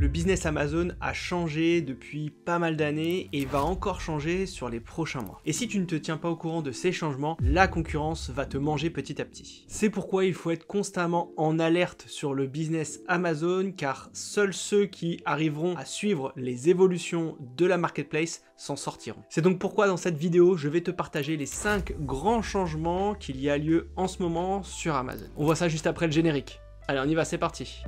Le business Amazon a changé depuis pas mal d'années et va encore changer sur les prochains mois. Et si tu ne te tiens pas au courant de ces changements, la concurrence va te manger petit à petit. C'est pourquoi il faut être constamment en alerte sur le business Amazon, car seuls ceux qui arriveront à suivre les évolutions de la marketplace s'en sortiront. C'est donc pourquoi dans cette vidéo, je vais te partager les 5 grands changements qu'il y a lieu en ce moment sur Amazon. On voit ça juste après le générique. Allez, on y va, c'est parti.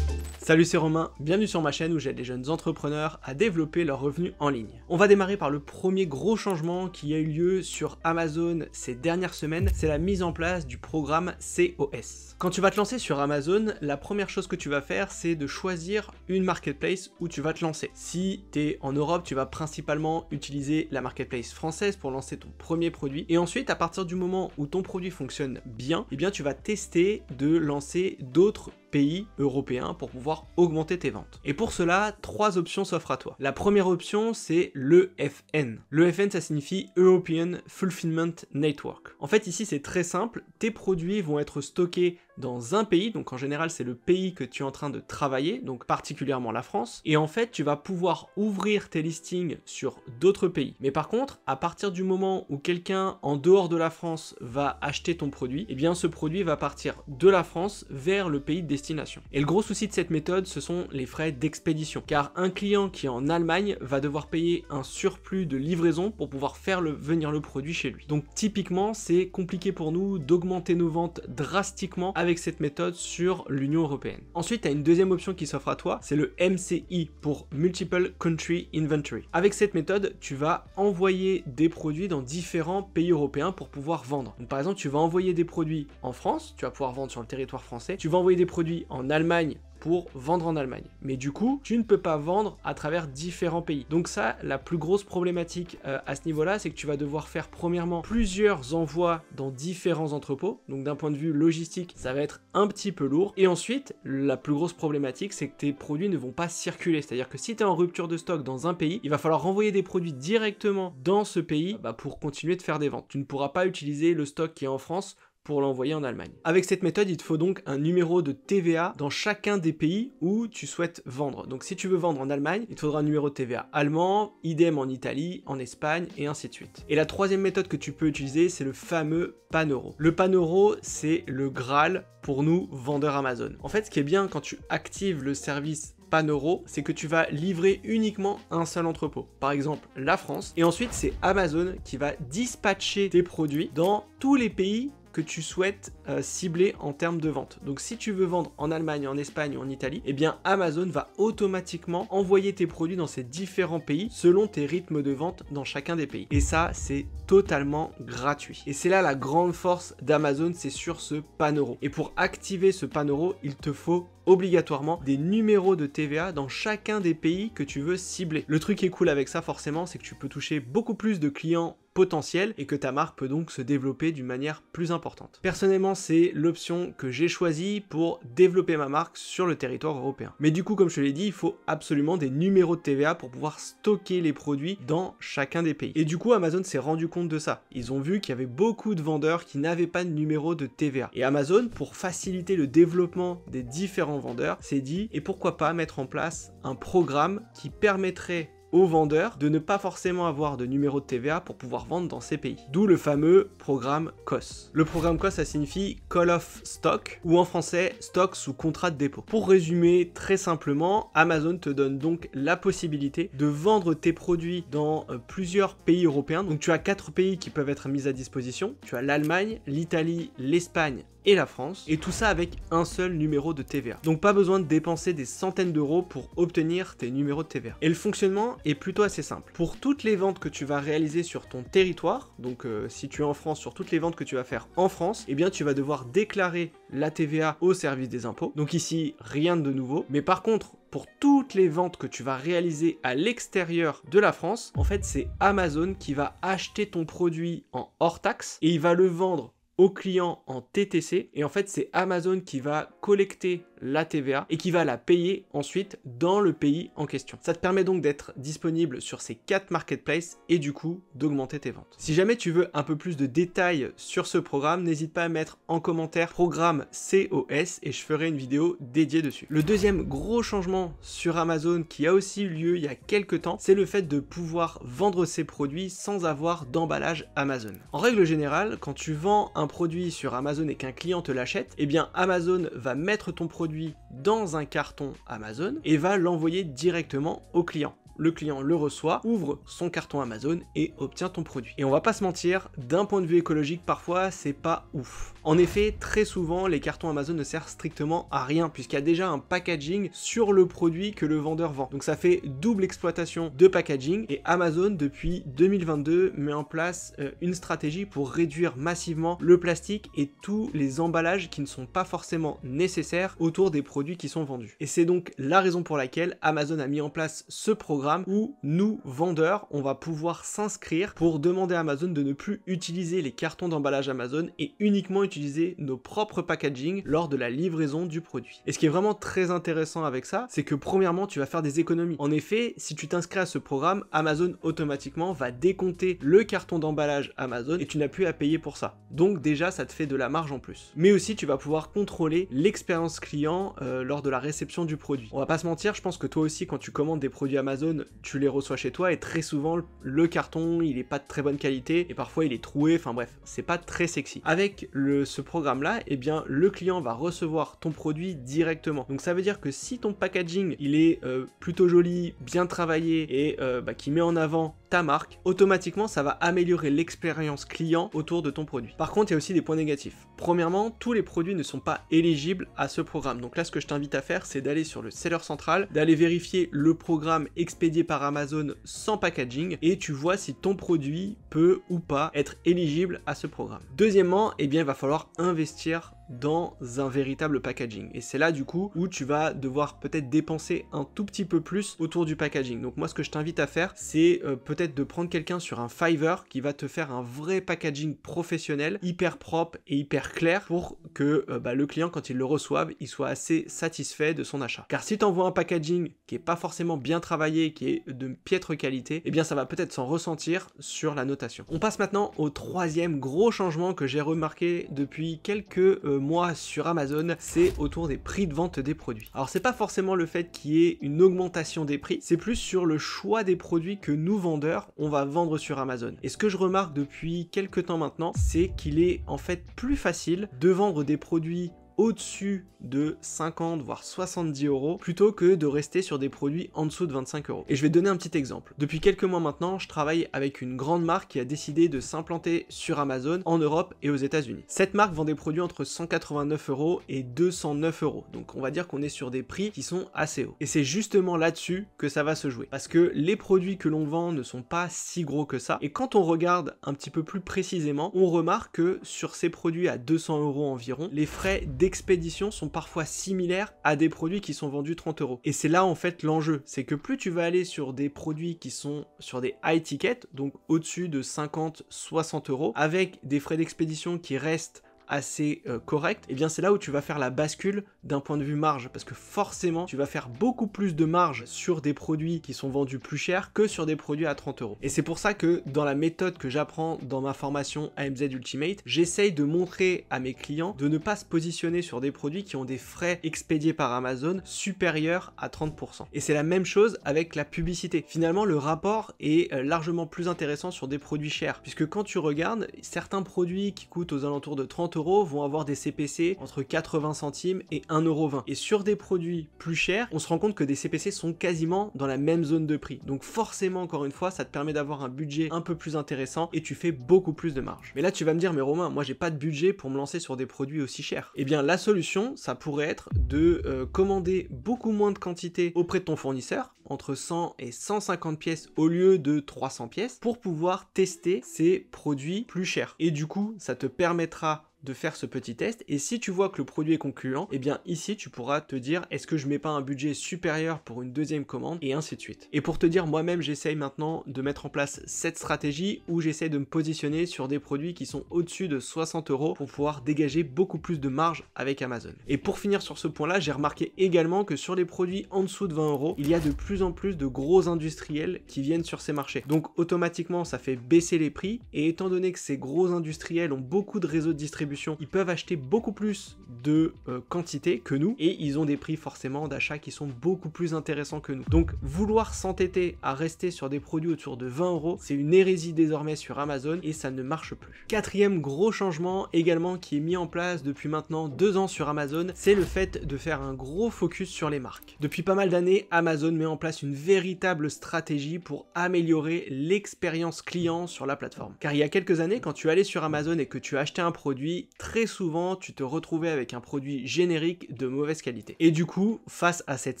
Salut, c'est Romain, bienvenue sur ma chaîne où j'aide les jeunes entrepreneurs à développer leurs revenus en ligne. On va démarrer par le premier gros changement qui a eu lieu sur Amazon ces dernières semaines, c'est la mise en place du programme COS. Quand tu vas te lancer sur Amazon, la première chose que tu vas faire, c'est de choisir une marketplace où tu vas te lancer. Si tu es en Europe, tu vas principalement utiliser la marketplace française pour lancer ton premier produit. Et ensuite, à partir du moment où ton produit fonctionne bien, eh bien tu vas tester de lancer d'autres pays européens pour pouvoir augmenter tes ventes. Et pour cela, 3 options s'offrent à toi. La première option, c'est l'EFN. L'EFN, ça signifie European Fulfillment Network. En fait, ici, c'est très simple. Tes produits vont être stockés dans un pays, donc en général c'est le pays que tu es en train de travailler, donc particulièrement la France, et en fait tu vas pouvoir ouvrir tes listings sur d'autres pays. Mais par contre, à partir du moment où quelqu'un en dehors de la France va acheter ton produit, eh bien ce produit va partir de la France vers le pays de destination. Et le gros souci de cette méthode, ce sont les frais d'expédition, car un client qui est en Allemagne va devoir payer un surplus de livraison pour pouvoir faire venir le produit chez lui. Donc typiquement, c'est compliqué pour nous d'augmenter nos ventes drastiquement avec cette méthode sur l'Union européenne. Ensuite, tu as une deuxième option qui s'offre à toi, c'est le MCI pour Multiple Country Inventory. Avec cette méthode, tu vas envoyer des produits dans différents pays européens pour pouvoir vendre. Donc, par exemple, tu vas envoyer des produits en France, tu vas pouvoir vendre sur le territoire français, tu vas envoyer des produits en Allemagne pour vendre en Allemagne. Mais du coup, tu ne peux pas vendre à travers différents pays. Donc ça, la plus grosse problématique à ce niveau-là, c'est que tu vas devoir faire premièrement plusieurs envois dans différents entrepôts. Donc d'un point de vue logistique, ça va être un petit peu lourd. Et ensuite, la plus grosse problématique, c'est que tes produits ne vont pas circuler. C'est-à-dire que si tu es en rupture de stock dans un pays, il va falloir renvoyer des produits directement dans ce pays pour continuer de faire des ventes. Tu ne pourras pas utiliser le stock qui est en France pour l'envoyer en Allemagne. Avec cette méthode, il te faut donc un numéro de TVA dans chacun des pays où tu souhaites vendre. Donc si tu veux vendre en Allemagne, il te faudra un numéro de TVA allemand, idem en Italie, en Espagne, et ainsi de suite. Et la troisième méthode que tu peux utiliser, c'est le fameux pan-euro. Le pan-euro, c'est le Graal pour nous, vendeurs Amazon. En fait, ce qui est bien quand tu actives le service pan-euro, c'est que tu vas livrer uniquement un seul entrepôt. Par exemple, la France. Et ensuite, c'est Amazon qui va dispatcher tes produits dans tous les pays que tu souhaites cibler en termes de vente. Donc si tu veux vendre en Allemagne, en Espagne ou en Italie, eh bien Amazon va automatiquement envoyer tes produits dans ces différents pays selon tes rythmes de vente dans chacun des pays. Et ça, c'est totalement gratuit. Et c'est là la grande force d'Amazon, c'est sur ce pan-euro. Et pour activer ce pan-euro, il te faut obligatoirement des numéros de TVA dans chacun des pays que tu veux cibler. Le truc qui est cool avec ça forcément, c'est que tu peux toucher beaucoup plus de clients potentiels et que ta marque peut donc se développer d'une manière plus importante. Personnellement, c'est l'option que j'ai choisie pour développer ma marque sur le territoire européen. Mais du coup, comme je te l'ai dit, il faut absolument des numéros de TVA pour pouvoir stocker les produits dans chacun des pays. Et du coup, Amazon s'est rendu compte de ça. Ils ont vu qu'il y avait beaucoup de vendeurs qui n'avaient pas de numéro de TVA. Et Amazon, pour faciliter le développement des différents vendeurs, s'est dit, et pourquoi pas mettre en place un programme qui permettrait aux vendeurs de ne pas forcément avoir de numéro de TVA pour pouvoir vendre dans ces pays. D'où le fameux programme COS. Le programme COS, ça signifie Call of Stock, ou en français, stock sous contrat de dépôt. Pour résumer très simplement, Amazon te donne donc la possibilité de vendre tes produits dans plusieurs pays européens. Donc tu as 4 pays qui peuvent être mis à disposition. Tu as l'Allemagne, l'Italie, l'Espagne et la France, et tout ça avec un seul numéro de TVA. Donc pas besoin de dépenser des centaines d'euros pour obtenir tes numéros de TVA. Et le fonctionnement est plutôt assez simple. Pour toutes les ventes que tu vas réaliser sur ton territoire, donc si tu es en France, sur toutes les ventes que tu vas faire en France, eh bien tu vas devoir déclarer la TVA au service des impôts. Donc ici, rien de nouveau. Mais par contre, pour toutes les ventes que tu vas réaliser à l'extérieur de la France, en fait, c'est Amazon qui va acheter ton produit en hors taxe et il va le vendre au client en TTC, et en fait c'est Amazon qui va collecter la TVA et qui va la payer ensuite dans le pays en question. Ça te permet donc d'être disponible sur ces 4 marketplaces et du coup d'augmenter tes ventes. Si jamais tu veux un peu plus de détails sur ce programme, n'hésite pas à mettre en commentaire programme COS et je ferai une vidéo dédiée dessus. Le deuxième gros changement sur Amazon qui a aussi eu lieu il y a quelques temps, c'est le fait de pouvoir vendre ses produits sans avoir d'emballage Amazon. En règle générale, quand tu vends un produit sur Amazon et qu'un client te l'achète, eh bien Amazon va mettre ton produit dans un carton Amazon et va l'envoyer directement au client. Le client le reçoit, ouvre son carton Amazon et obtient ton produit. Et on va pas se mentir, d'un point de vue écologique, parfois c'est pas ouf. En effet, très souvent, les cartons Amazon ne servent strictement à rien puisqu'il y a déjà un packaging sur le produit que le vendeur vend. Donc ça fait double exploitation de packaging et Amazon depuis 2022 met en place une stratégie pour réduire massivement le plastique et tous les emballages qui ne sont pas forcément nécessaires autour des produits qui sont vendus. Et c'est donc la raison pour laquelle Amazon a mis en place ce programme où nous, vendeurs, on va pouvoir s'inscrire pour demander à Amazon de ne plus utiliser les cartons d'emballage Amazon et uniquement utiliser nos propres packaging lors de la livraison du produit. Et ce qui est vraiment très intéressant avec ça, c'est que premièrement, tu vas faire des économies. En effet, si tu t'inscris à ce programme, Amazon automatiquement va décompter le carton d'emballage Amazon et tu n'as plus à payer pour ça. Donc déjà, ça te fait de la marge en plus. Mais aussi, tu vas pouvoir contrôler l'expérience client lors de la réception du produit. On va pas se mentir, je pense que toi aussi, quand tu commandes des produits Amazon, tu les reçois chez toi et très souvent le carton il est pas de très bonne qualité et parfois il est troué, enfin bref, c'est pas très sexy. Avec ce programme là, eh bien le client va recevoir ton produit directement. Donc ça veut dire que si ton packaging il est plutôt joli, bien travaillé et qui met en avant ta marque, automatiquement ça va améliorer l'expérience client autour de ton produit. Par contre, il y a aussi des points négatifs. Premièrement, tous les produits ne sont pas éligibles à ce programme. Donc là, ce que je t'invite à faire, c'est d'aller sur le seller central, d'aller vérifier le programme expédié par Amazon sans packaging et tu vois si ton produit peut ou pas être éligible à ce programme. Deuxièmement, eh bien, il va falloir investir dans un véritable packaging et c'est là du coup où tu vas devoir peut-être dépenser un tout petit peu plus autour du packaging. Donc moi ce que je t'invite à faire c'est peut-être de prendre quelqu'un sur un Fiverr qui va te faire un vrai packaging professionnel hyper propre et hyper clair pour que le client quand il le reçoive il soit assez satisfait de son achat. Car si tu envoies un packaging qui est pas forcément bien travaillé, qui est de piètre qualité, eh bien ça va peut-être s'en ressentir sur la notation. On passe maintenant au troisième gros changement que j'ai remarqué depuis quelques mois sur Amazon, c'est autour des prix de vente des produits. Alors c'est pas forcément le fait qu'il y ait une augmentation des prix, c'est plus sur le choix des produits que nous vendeurs on va vendre sur Amazon. Et ce que je remarque depuis quelques temps maintenant, c'est qu'il est en fait plus facile de vendre des produits au-dessus de 50 voire 70 euros plutôt que de rester sur des produits en dessous de 25 euros. Et je vais te donner un petit exemple. Depuis quelques mois maintenant, je travaille avec une grande marque qui a décidé de s'implanter sur Amazon en Europe et aux États-Unis. Cette marque vend des produits entre 189 euros et 209 euros. Donc on va dire qu'on est sur des prix qui sont assez hauts. Et c'est justement là-dessus que ça va se jouer. Parce que les produits que l'on vend ne sont pas si gros que ça. Et quand on regarde un petit peu plus précisément, on remarque que sur ces produits à 200 euros environ, les frais d'expédition sont parfois similaires à des produits qui sont vendus 30 euros. Et c'est là en fait l'enjeu, c'est que plus tu vas aller sur des produits qui sont sur des high tickets, donc au-dessus de 50-60 euros, avec des frais d'expédition qui restent assez correct, et bien c'est là où tu vas faire la bascule d'un point de vue marge, parce que forcément tu vas faire beaucoup plus de marge sur des produits qui sont vendus plus cher que sur des produits à 30 euros. Et c'est pour ça que dans la méthode que j'apprends dans ma formation AMZ Ultimate, j'essaye de montrer à mes clients de ne pas se positionner sur des produits qui ont des frais expédiés par Amazon supérieurs à 30%. Et c'est la même chose avec la publicité. Finalement le rapport est largement plus intéressant sur des produits chers, puisque quand tu regardes, certains produits qui coûtent aux alentours de 30 euros vont avoir des CPC entre 80 centimes et 1,20 €. Et sur des produits plus chers, on se rend compte que des CPC sont quasiment dans la même zone de prix. Donc forcément, encore une fois, ça te permet d'avoir un budget un peu plus intéressant et tu fais beaucoup plus de marge. Mais là, tu vas me dire, mais Romain, moi j'ai pas de budget pour me lancer sur des produits aussi chers. Eh bien, la solution, ça pourrait être de commander beaucoup moins de quantité auprès de ton fournisseur, entre 100 et 150 pièces au lieu de 300 pièces pour pouvoir tester ces produits plus chers. Et du coup, ça te permettra de faire ce petit test, et si tu vois que le produit est concluant, et bien ici tu pourras te dire est-ce que je mets pas un budget supérieur pour une deuxième commande, et ainsi de suite. Et pour te dire, moi-même j'essaye maintenant de mettre en place cette stratégie où j'essaye de me positionner sur des produits qui sont au-dessus de 60 € pour pouvoir dégager beaucoup plus de marge avec Amazon. Et pour finir sur ce point-là, j'ai remarqué également que sur les produits en dessous de 20 €, il y a de plus en plus de gros industriels qui viennent sur ces marchés. Donc automatiquement ça fait baisser les prix, et étant donné que ces gros industriels ont beaucoup de réseaux de distribution, ils peuvent acheter beaucoup plus de quantité que nous, et ils ont des prix forcément d'achat qui sont beaucoup plus intéressants que nous. Donc vouloir s'entêter à rester sur des produits autour de 20 €, c'est une hérésie désormais sur Amazon, et ça ne marche plus. Quatrième gros changement également qui est mis en place depuis maintenant 2 ans sur Amazon, c'est le fait de faire un gros focus sur les marques. Depuis pas mal d'années, Amazon met en place une véritable stratégie pour améliorer l'expérience client sur la plateforme. Car il y a quelques années, quand tu allais sur Amazon et que tu achetais un produit, très souvent tu te retrouvais avec un produit générique de mauvaise qualité. Et du coup, face à cette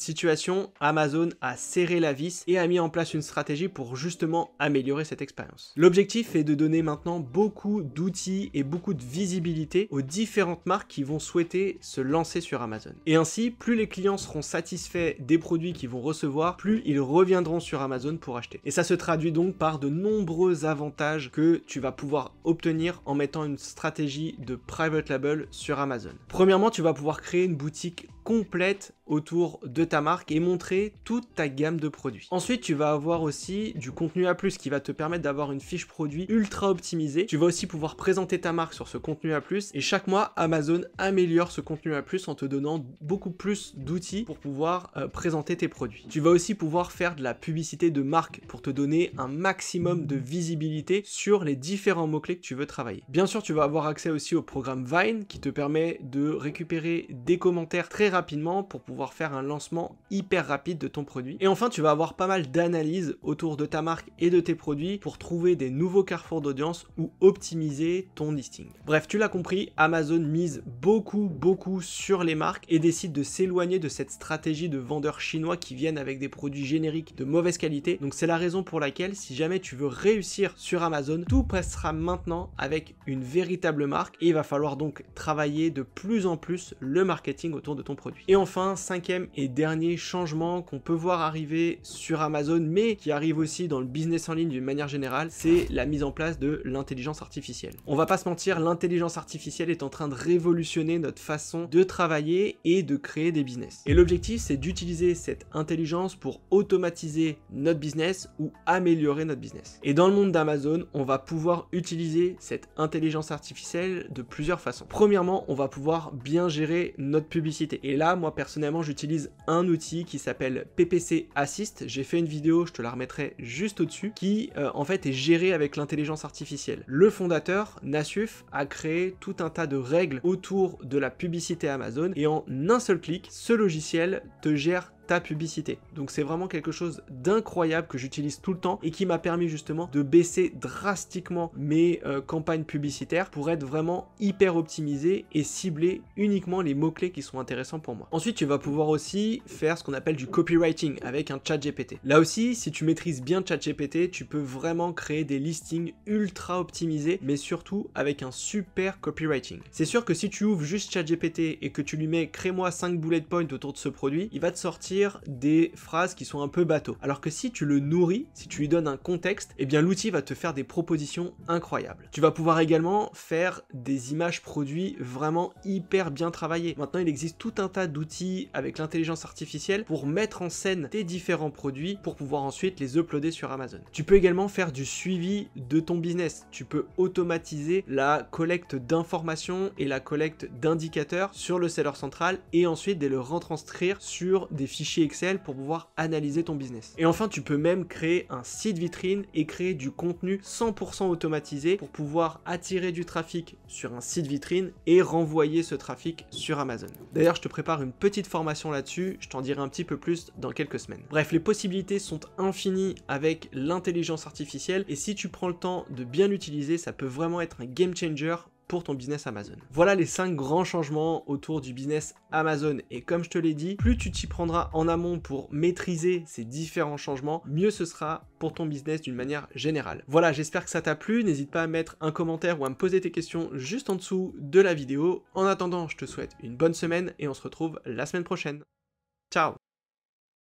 situation, Amazon a serré la vis et a mis en place une stratégie pour justement améliorer cette expérience. L'objectif est de donner maintenant beaucoup d'outils et beaucoup de visibilité aux différentes marques qui vont souhaiter se lancer sur Amazon. Et ainsi, plus les clients seront satisfaits des produits qu'ils vont recevoir, plus ils reviendront sur Amazon pour acheter. Et ça se traduit donc par de nombreux avantages que tu vas pouvoir obtenir en mettant une stratégie de private label sur Amazon. Premièrement, tu vas pouvoir créer une boutique complète autour de ta marque et montrer toute ta gamme de produits. Ensuite, tu vas avoir aussi du contenu A+, qui va te permettre d'avoir une fiche produit ultra optimisée. Tu vas aussi pouvoir présenter ta marque sur ce contenu A+, et chaque mois, Amazon améliore ce contenu A+, en te donnant beaucoup plus d'outils pour pouvoir présenter tes produits. Tu vas aussi pouvoir faire de la publicité de marque pour te donner un maximum de visibilité sur les différents mots-clés que tu veux travailler. Bien sûr, tu vas avoir accès aussi au programme Vine qui te permet de récupérer des commentaires très rapidement pour pouvoir faire un lancement hyper rapide de ton produit. Et enfin, tu vas avoir pas mal d'analyses autour de ta marque et de tes produits pour trouver des nouveaux carrefours d'audience ou optimiser ton listing. Bref, tu l'as compris, Amazon mise beaucoup sur les marques et décide de s'éloigner de cette stratégie de vendeurs chinois qui viennent avec des produits génériques de mauvaise qualité. Donc c'est la raison pour laquelle, si jamais tu veux réussir sur Amazon, tout passera maintenant avec une véritable marque, et il va falloir donc travailler de plus en plus le marketing autour de ton produit. Et enfin, cinquième et dernier changement qu'on peut voir arriver sur Amazon, mais qui arrive aussi dans le business en ligne d'une manière générale, c'est la mise en place de l'intelligence artificielle. On va pas se mentir, l'intelligence artificielle est en train de révolutionner notre façon de travailler et de créer des business. Et l'objectif, c'est d'utiliser cette intelligence pour automatiser notre business ou améliorer notre business. Et dans le monde d'Amazon, on va pouvoir utiliser cette intelligence artificielle de plusieurs façons. Premièrement, on va pouvoir bien gérer notre publicité. Et là, moi personnellement, j'utilise un outil qui s'appelle PPC Assist. J'ai fait une vidéo, je te la remettrai juste au-dessus, qui en fait est gérée avec l'intelligence artificielle. Le fondateur, Nassuf, a créé tout un tas de règles autour de la publicité Amazon, et en un seul clic, ce logiciel te gère ta publicité. Donc c'est vraiment quelque chose d'incroyable que j'utilise tout le temps et qui m'a permis justement de baisser drastiquement mes campagnes publicitaires pour être vraiment hyper optimisé et cibler uniquement les mots-clés qui sont intéressants pour moi. Ensuite, tu vas pouvoir aussi faire ce qu'on appelle du copywriting avec un ChatGPT. Là aussi, si tu maîtrises bien ChatGPT, tu peux vraiment créer des listings ultra optimisés, mais surtout avec un super copywriting. C'est sûr que si tu ouvres juste ChatGPT et que tu lui mets crée-moi 5 bullet points autour de ce produit, il va te sortir des phrases qui sont un peu bateau. Alors que si tu le nourris, si tu lui donnes un contexte, eh bien l'outil va te faire des propositions incroyables. Tu vas pouvoir également faire des images produits vraiment hyper bien travaillées. Maintenant, il existe tout un tas d'outils avec l'intelligence artificielle pour mettre en scène tes différents produits pour pouvoir ensuite les uploader sur Amazon. Tu peux également faire du suivi de ton business. Tu peux automatiser la collecte d'informations et la collecte d'indicateurs sur le seller central et ensuite de le retranscrire sur des fichiers Excel pour pouvoir analyser ton business. Et enfin, tu peux même créer un site vitrine et créer du contenu 100% automatisé pour pouvoir attirer du trafic sur un site vitrine et renvoyer ce trafic sur Amazon. D'ailleurs, je te prépare une petite formation là-dessus, je t'en dirai un petit peu plus dans quelques semaines. Bref, les possibilités sont infinies avec l'intelligence artificielle et si tu prends le temps de bien l'utiliser, ça peut vraiment être un game changer pour ton business Amazon. Voilà les 5 grands changements autour du business Amazon, et comme je te l'ai dit, plus tu t'y prendras en amont pour maîtriser ces différents changements, mieux ce sera pour ton business d'une manière générale. Voilà, j'espère que ça t'a plu, n'hésite pas à mettre un commentaire ou à me poser tes questions juste en dessous de la vidéo. En attendant, je te souhaite une bonne semaine et on se retrouve la semaine prochaine. Ciao!